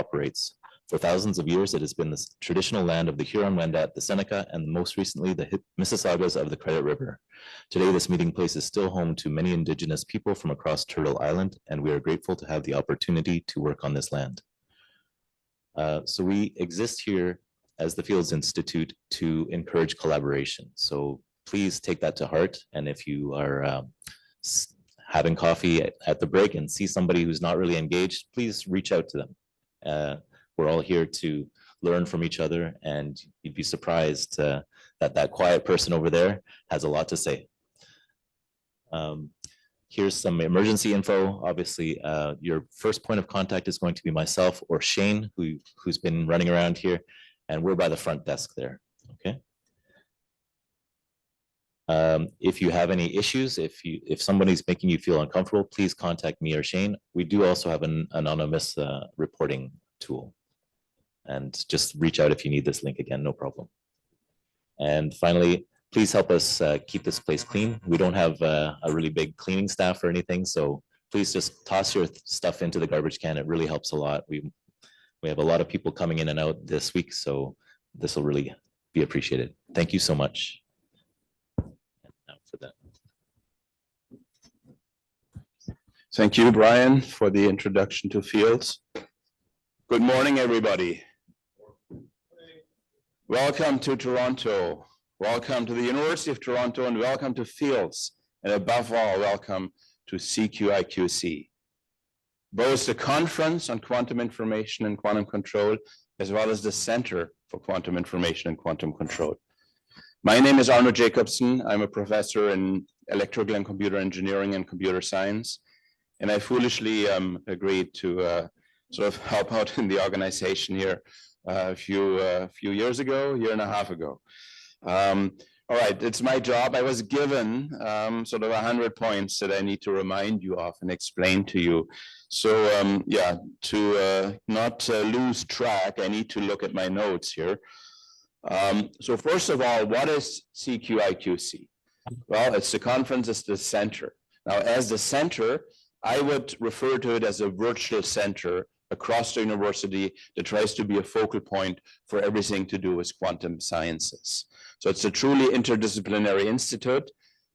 operates. For thousands of years, it has been the traditional land of the Huron-Wendat, the Seneca, and most recently the Mississaugas of the Credit River. Today, this meeting place is still home to many Indigenous people from across Turtle Island, and we are grateful to have the opportunity to work on this land. So we exist here as the Fields Institute to encourage collaboration. So please take that to heart. And if you are having coffee at the break and see somebody who's not really engaged, please reach out to them. We're all here to learn from each other, and you'd be surprised that quiet person over there has a lot to say. Here's some emergency info. Obviously, your first point of contact is going to be myself or Shane, who's been running around here, and we're by the front desk there, okay? If you have any issues, if somebody's making you feel uncomfortable, please contact me or Shane. We do also have an anonymous reporting tool, and just reach out if you need this link again, no problem. And finally, please help us keep this place clean. We don't have a really big cleaning staff or anything, so please just toss your stuff into the garbage can. It really helps a lot. We have a lot of people coming in and out this week, so this will really be appreciated. Thank you so much. Now for that. Thank you, Brian, for the introduction to Fields. Good morning, everybody. Welcome to Toronto. Welcome to the University of Toronto, and welcome to Fields. And above all, welcome to CQIQC, both the Conference on Quantum Information and Quantum Control, as well as the Center for Quantum Information and Quantum Control. My name is Arno Jacobson. I'm a professor in electrical and computer engineering and computer science. And I foolishly agreed to sort of help out in the organization here a few years ago, year and a half ago. All right, it's my job. I was given sort of 100 points that I need to remind you of and explain to you. So yeah, to not lose track, I need to look at my notes here. So first of all, what is CQIQC? Well, it's the conference, it's the center. Now, as the center, I would refer to it as a virtual center across the university that tries to be a focal point for everything to do with quantum sciences. So it's a truly interdisciplinary institute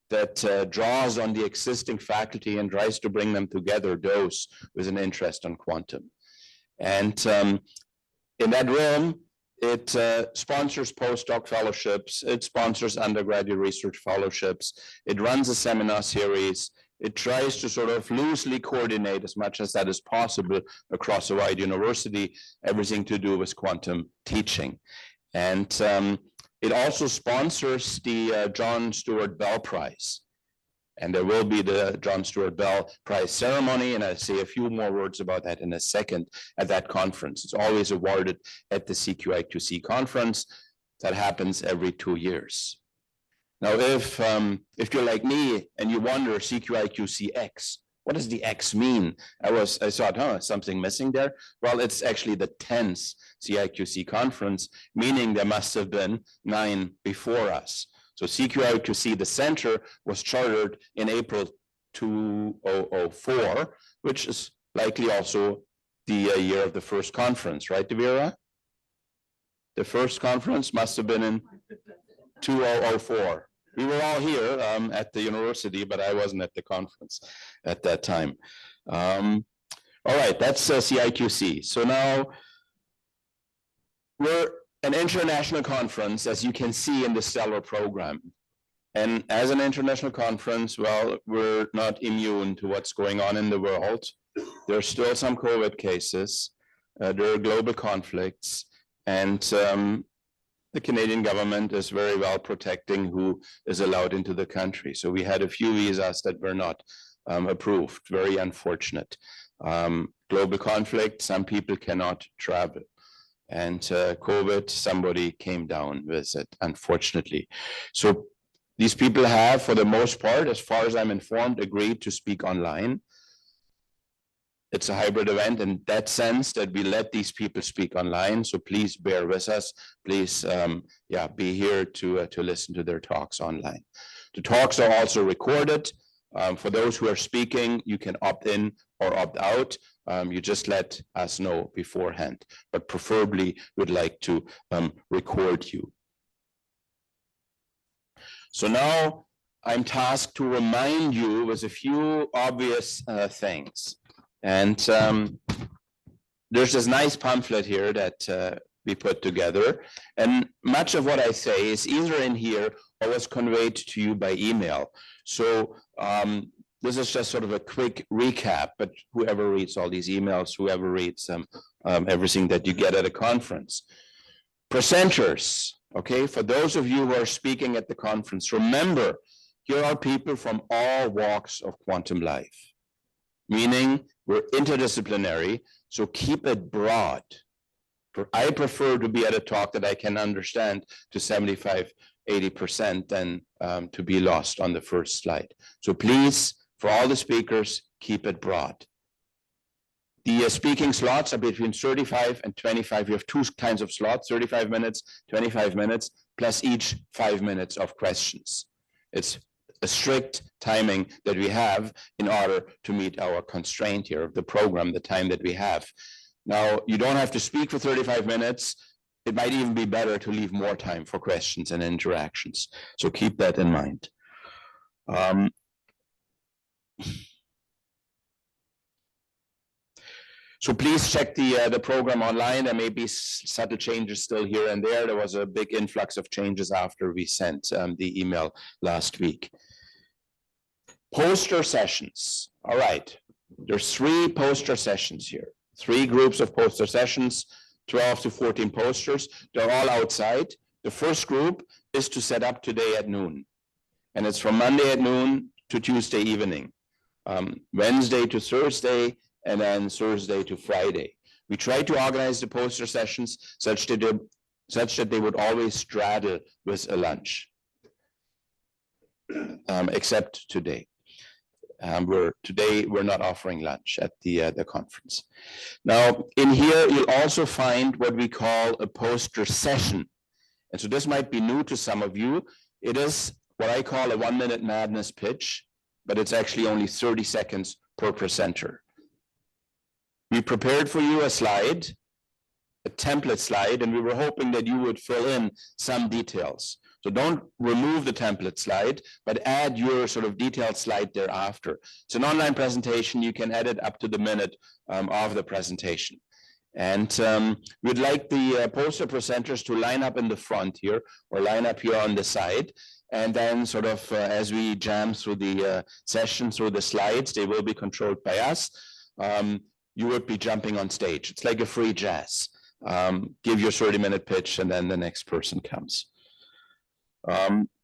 that draws on the existing faculty and tries to bring them together, those with an interest on quantum. And in that realm, it sponsors postdoc fellowships, it sponsors undergraduate research fellowships, it runs a seminar series, it tries to sort of loosely coordinate as much as that is possible across a wide university, everything to do with quantum teaching. And it also sponsors the John Stuart Bell Prize. And there will be the John Stuart Bell Prize ceremony, and I'll say a few more words about that in a second at that conference. It's always awarded at the CQIQC conference that happens every 2 years. Now, if you're like me and you wonder CQIQC-X, what does the X mean? I thought, something missing there. Well, it's actually the 10th CIQC conference, meaning there must have been 9 before us. So CQIQC, the center, was chartered in April 2004, which is likely also the year of the first conference, right, Devira? The first conference must have been in 2004. We were all here at the university, but I wasn't at the conference at that time. All right, that's CIQC. So now we're an international conference, as you can see in the Stellar program. And as an international conference, well, we're not immune to what's going on in the world. There are still some COVID cases. There are global conflicts. And the Canadian government is very well protecting who is allowed into the country. So we had a few visas that were not approved, very unfortunate. Global conflict, some people cannot travel. And COVID, somebody came down with it, unfortunately. So these people have, for the most part, as far as I'm informed, agreed to speak online. It's a hybrid event in that sense that we let these people speak online. So please bear with us. Please, be here to listen to their talks online. The talks are also recorded. For those who are speaking, you can opt in or opt out. You just let us know beforehand, but preferably we'd like to record you. So now I'm tasked to remind you with a few obvious things. And there's this nice pamphlet here that we put together. And much of what I say is either in here or was conveyed to you by email. So this is just sort of a quick recap, but whoever reads all these emails, whoever reads everything that you get at a conference. Presenters, okay, for those of you who are speaking at the conference, remember, here are people from all walks of quantum life, meaning we're interdisciplinary, so keep it broad. I prefer to be at a talk that I can understand to 75, 80% than to be lost on the first slide. So please, for all the speakers, keep it broad. The speaking slots are between 35 and 25. We have two kinds of slots, 35 minutes, 25 minutes, plus each 5 minutes of questions. It's a strict timing that we have in order to meet our constraint here of the program, the time that we have. Now, you don't have to speak for 35 minutes. It might even be better to leave more time for questions and interactions. So keep that in mind. So please check the program online. There may be subtle changes still here and there. There was a big influx of changes after we sent the email last week. Poster sessions. All right. There's 3 poster sessions here. 3 groups of poster sessions, 12 to 14 posters. They're all outside. The first group is to set up today at noon. And it's from Monday at noon to Tuesday evening. Wednesday to Thursday, and then Thursday to Friday. We try to organize the poster sessions such that they would always straddle with a lunch, except today. Today we're not offering lunch at the conference. Now, in here you'll also find what we call a poster session, and so this might be new to some of you. It is what I call a 1-minute madness pitch, but it's actually only 30 seconds per presenter. We prepared for you a slide, a template slide, and we were hoping that you would fill in some details. So don't remove the template slide, but add your sort of detailed slide thereafter. It's an online presentation. You can edit up to the minute of the presentation. And we'd like the poster presenters to line up in the front here or line up here on the side. And then sort of as we jam through the session, through the slides, they will be controlled by us. You would be jumping on stage. It's like a free jazz. Give your 30-minute pitch and then the next person comes.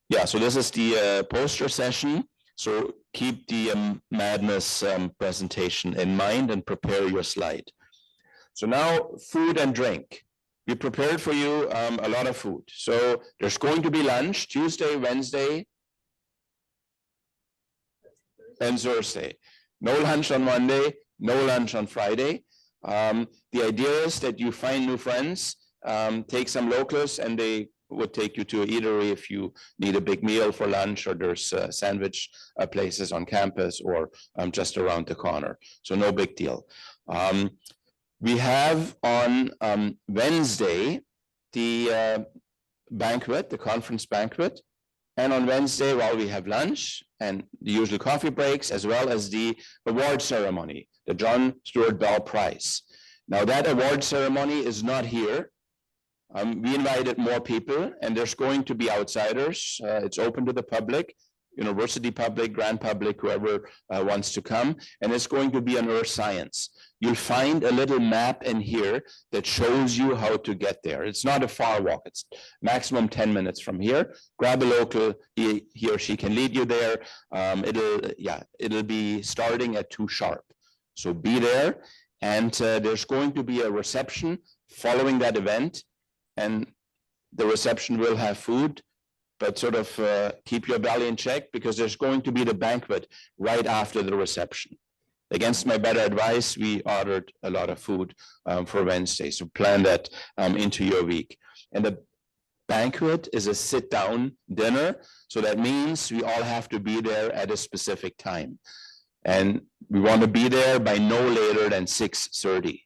Yeah, so this is the poster session. So keep the madness presentation in mind and prepare your slide. So now food and drink. We prepared for you a lot of food. So there's going to be lunch Tuesday, Wednesday, and Thursday. No lunch on Monday, no lunch on Friday. The idea is that you find new friends, take some locals, and they would take you to an eatery if you need a big meal for lunch, or there's sandwich places on campus or just around the corner. So no big deal. We have on Wednesday the banquet, the conference banquet. And on Wednesday, while we have lunch and the usual coffee breaks, as well as the award ceremony, the John Stuart Bell Prize. Now that award ceremony is not here. We invited more people, and there's going to be outsiders. It's open to the public, university public, grand public, whoever wants to come. And it's going to be on earth science. You'll find a little map in here that shows you how to get there. It's not a far walk. It's maximum 10 minutes from here. Grab a local, he or she can lead you there. It'll be starting at 2 sharp. So be there. And there's going to be a reception following that event. And the reception will have food, but sort of keep your belly in check, because there's going to be the banquet right after the reception. Against my better advice, we ordered a lot of food for Wednesday, so plan that into your week. And banquet is a sit-down dinner. So that means we all have to be there at a specific time. And we want to be there by no later than 6:30.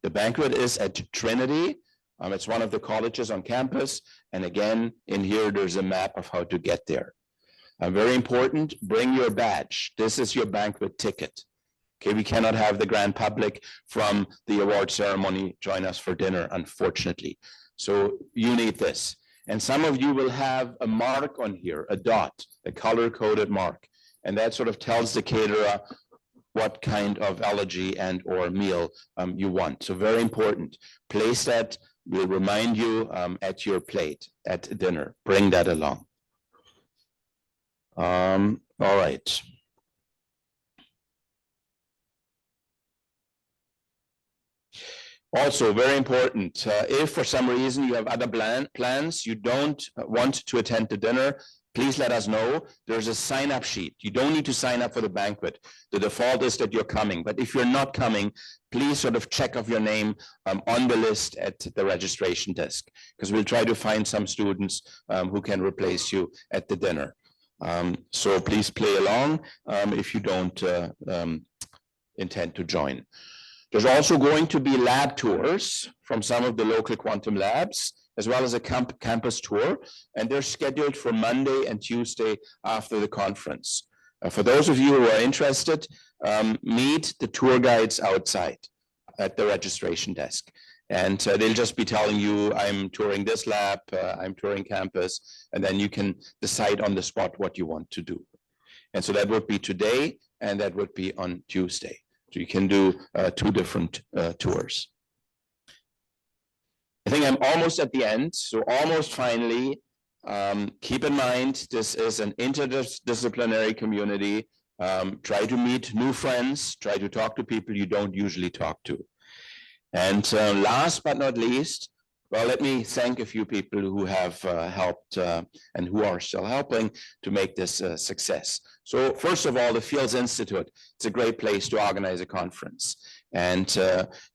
The banquet is at Trinity. It's one of the colleges on campus. And again, in here, there's a map of how to get there. Very important, bring your badge. This is your banquet ticket. Okay, we cannot have the grand public from the award ceremony join us for dinner, unfortunately. So you need this. And some of you will have a mark on here, a dot, a color-coded mark. And that sort of tells the caterer what kind of allergy and or meal you want. So very important. Place that. We'll remind you at your plate at dinner. Bring that along. All right. Also, very important, if for some reason you have other plans, you don't want to attend the dinner, please let us know. There's a sign-up sheet. You don't need to sign up for the banquet. The default is that you're coming. But if you're not coming, please sort of check off your name on the list at the registration desk, because we'll try to find some students who can replace you at the dinner. So please play along if you don't intend to join. There's also going to be lab tours from some of the local quantum labs, as well as a campus tour, and they're scheduled for Monday and Tuesday after the conference. For those of you who are interested, meet the tour guides outside at the registration desk. And they'll just be telling you, I'm touring this lab, I'm touring campus, and then you can decide on the spot what you want to do. And so that would be today, and that would be on Tuesday. So you can do 2 different tours. I think I'm almost at the end, so almost finally. Keep in mind, this is an interdisciplinary community. Try to meet new friends, try to talk to people you don't usually talk to. And last but not least, well, let me thank a few people who have helped and who are still helping to make this a success. So first of all, the Fields Institute, it's a great place to organize a conference. And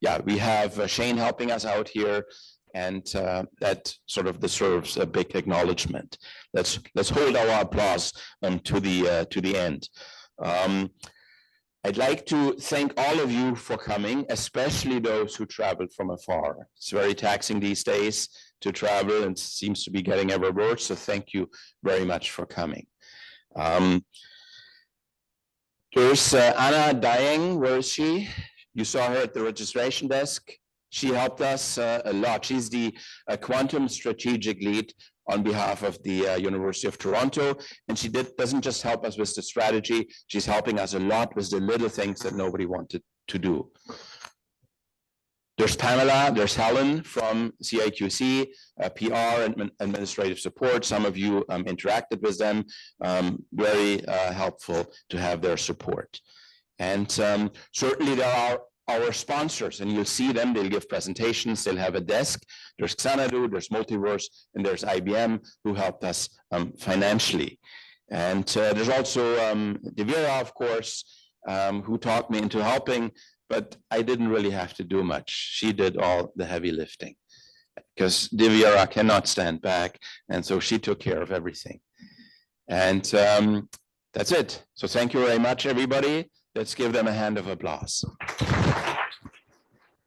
yeah, we have Shane helping us out here, and that sort of deserves a big acknowledgement. Let's hold our applause to the end. I'd like to thank all of you for coming, especially those who traveled from afar. It's very taxing these days to travel, and seems to be getting ever worse, so thank you very much for coming. There's Anna Dying. Where is she? You saw her at the registration desk. She helped us a lot. She's the quantum strategic lead on behalf of the University of Toronto. And she doesn't just help us with the strategy, she's helping us a lot with the little things that nobody wanted to do. There's Pamela, there's Helen from CQIQC, PR and administrative support. Some of you interacted with them. Very helpful to have their support. And certainly there are our sponsors, and you'll see them. They'll give presentations, they'll have a desk. There's Xanadu, there's Multiverse, and there's IBM, who helped us financially. And there's also Devira, of course, who talked me into helping, but I didn't really have to do much. She did all the heavy lifting, because Devira cannot stand back, and so she took care of everything. And that's it. So thank you very much, everybody. Let's give them a hand of applause.